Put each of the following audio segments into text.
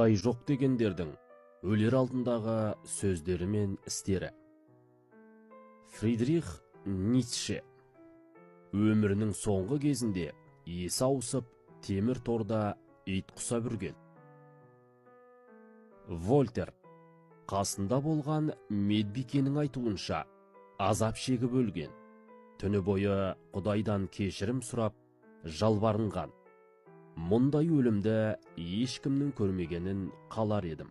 Құдай жоқ дегендердің өлер алдындағы сөздері мен істері. Фридрих Ницше. Өмірінің соңғы кезінде есі ауысып, темір торда ит құса бүрген. Вольтер. Қасында болған медбикенің айтуынша, азап шегіп өлген. Түні бойы Құдайдан кешірім сұрап, жалбарынған. Мұндай өлімді ешкімнің көрмегенін қалар едім.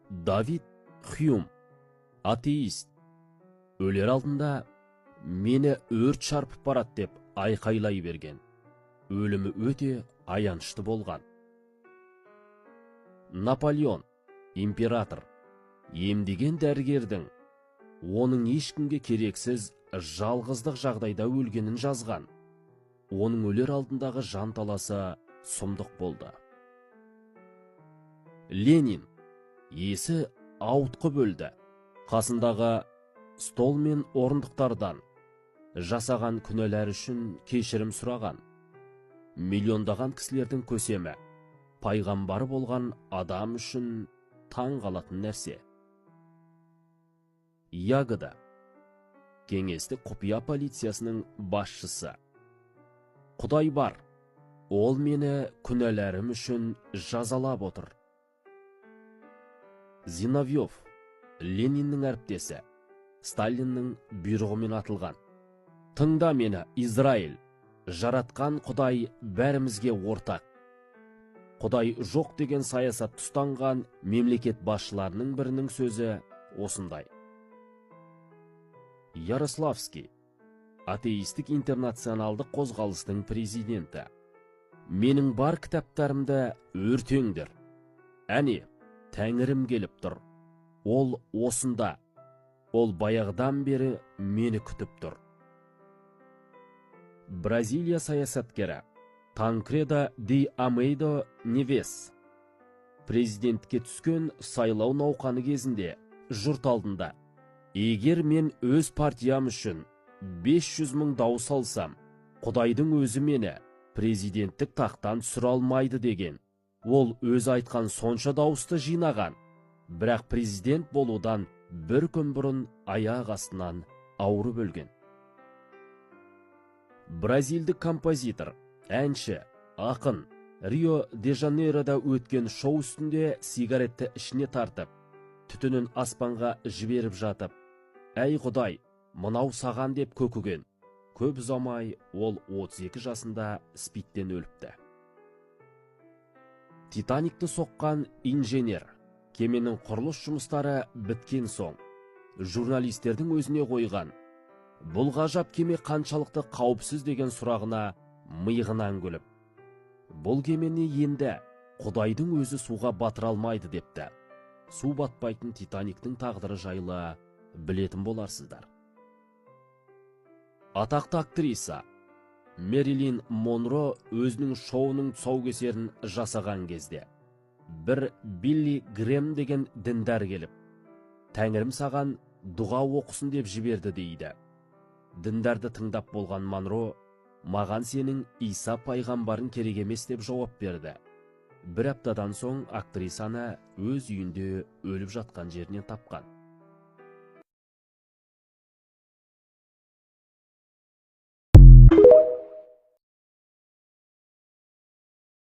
Давид Хьюм. Атеист. Өлер алдында мені өрт шарпып барады деп айқайлай берген. Өлімі өте аянышты болған. Наполеон. Император. Емдеген дәрігердің оның ешкімге керексіз жалғыздық жағдайда өлгенін жазған. Оның өлер алдындағы жанталасы сұмдық болды. Ленин. Есі ауытқып өлді. Қасындағы стол мен орындықтардан жасаған күнәлар үшін кешірім сұраған. Миллиондаған кісілердің көсемі, пайғамбары болған адам үшін таң қалатын нәрсе. Ягода. Кеңестік құпия полициясының басшысы. Құдай бар, ол мені күнәларым үшін жазалап отыр. Зиновьев. Лениннің әріптесі. Сталиннің бұйрығымен атылған. Тыңда мені, Израиль. Жаратқан Құдай бәрімізге ортақ. Құдай жоқ деген саясат тұстанған мемлекет басшыларының бірінің сөзі осындай. Ярославский. Атеистік интернационалдық қозғалыстың президенті. Менің бар кітаптарымды өртеңдер. Әне, Тәңірім келіп тұр. Ол осында. Ол баяғыдан бері мені күтіп тұр. Бразилия саясаткері Танкреда де Амейдо Невес. Президентке түскен сайлау науқаны кезінде жұрт алдында: егер мен өз партиям үшін 500 мың дауыс алсам, Құдайдың өзі мені президенттік тақтан түсіре алмайды деген. Ол өз айтқан сонша дауысты жинаған, бірақ президент болудан бір күн бұрын аяқ астынан ауырып өлген. Бразилдік композитор, әнші, ақын Рио де Жанейрода өткен шоу үстінде сигаретті ішіне тартып, түтінін аспанға жіберіп жатып: әй Құдай, мынау саған деп көкіген. Көп ұзамай ол 32 жасында спидтен өліпті. Титаникті соққан инженер. Кеменің құрылыс жұмыстары біткен соң, журналистердің өзіне қойған: бұл ғажап кеме қаншалықты қауіпсіз деген сұрағына миығынан күліп: бұл кемені енді Құдайдың өзі суға батыра алмайды депті. Су батпайтын Титаниктің тағдыры жайлы білетін боларсыздар. Атақты актриса Мэрилин Монро өзінің шоуының тұсаукесерін жасаған кезде бір Билли Грэм деген діндар келіп: Тәңірім саған дұға оқысын деп жіберді дейді. Діндарды тыңдап болған Монро: маған сенің Иса пайғамбарың керек емес деп жауап берді. Бір аптадан соң актрисаны өз үйінде өліп жатқан жерінен тапқан.